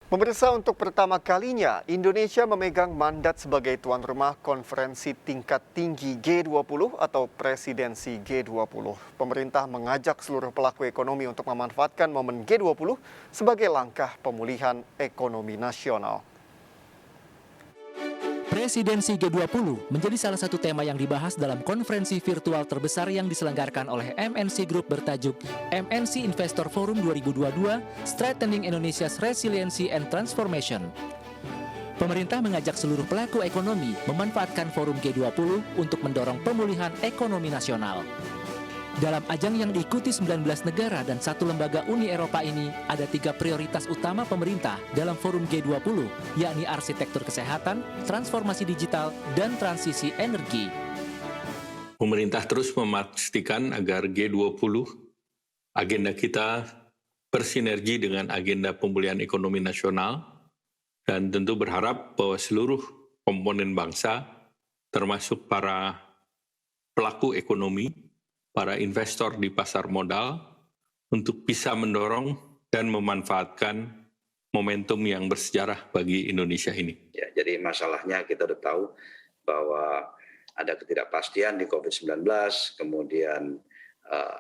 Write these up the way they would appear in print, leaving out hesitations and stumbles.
Pemirsa, untuk pertama kalinya Indonesia memegang mandat sebagai tuan rumah konferensi tingkat tinggi G20 atau presidensi G20. Pemerintah mengajak seluruh pelaku ekonomi untuk memanfaatkan momen G20 sebagai langkah pemulihan ekonomi nasional. Presidensi G20 menjadi salah satu tema yang dibahas dalam konferensi virtual terbesar yang diselenggarakan oleh MNC Group bertajuk MNC Investor Forum 2022 Strengthening Indonesia's Resiliency and Transformation. Pemerintah mengajak seluruh pelaku ekonomi memanfaatkan forum G20 untuk mendorong pemulihan ekonomi nasional. Dalam ajang yang diikuti 19 negara dan satu lembaga Uni Eropa ini, ada 3 prioritas utama pemerintah dalam forum G20, yakni arsitektur kesehatan, transformasi digital, dan transisi energi. Pemerintah terus memastikan agar G20, agenda kita bersinergi dengan agenda pemulihan ekonomi nasional, dan tentu berharap bahwa seluruh komponen bangsa, termasuk para pelaku ekonomi, para investor di pasar modal untuk bisa mendorong dan memanfaatkan momentum yang bersejarah bagi Indonesia ini. Ya, jadi masalahnya kita sudah tahu bahwa ada ketidakpastian di COVID-19, kemudian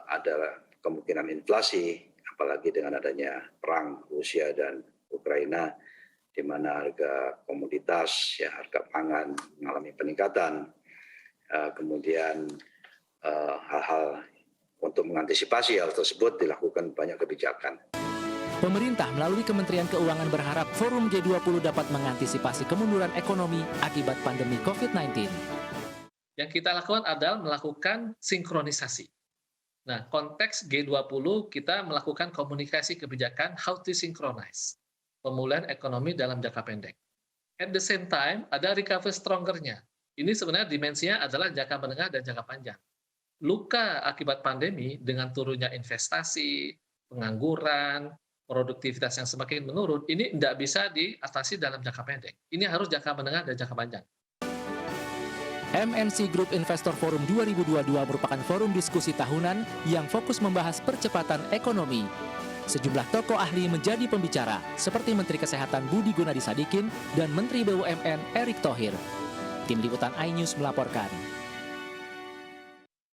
ada kemungkinan inflasi, apalagi dengan adanya perang Rusia dan Ukraina, di mana harga komoditas, ya, harga pangan mengalami peningkatan, kemudian hal-hal untuk mengantisipasi hal tersebut dilakukan banyak kebijakan. Pemerintah melalui Kementerian Keuangan berharap forum G20 dapat mengantisipasi kemunduran ekonomi akibat pandemi COVID-19. Yang kita lakukan adalah melakukan sinkronisasi. Nah, konteks G20 kita melakukan komunikasi kebijakan how to synchronize pemulihan ekonomi dalam jangka pendek. At the same time, ada recover stronger-nya. Ini sebenarnya dimensinya adalah jangka menengah dan jangka panjang. Luka akibat pandemi dengan turunnya investasi, pengangguran, produktivitas yang semakin menurun, ini tidak bisa diatasi dalam jangka pendek. Ini harus jangka menengah dan jangka panjang. MNC Group Investor Forum 2022 merupakan forum diskusi tahunan yang fokus membahas percepatan ekonomi. Sejumlah tokoh ahli menjadi pembicara, seperti Menteri Kesehatan Budi Gunadi Sadikin dan Menteri BUMN Erick Thohir. Tim Liputan iNews melaporkan.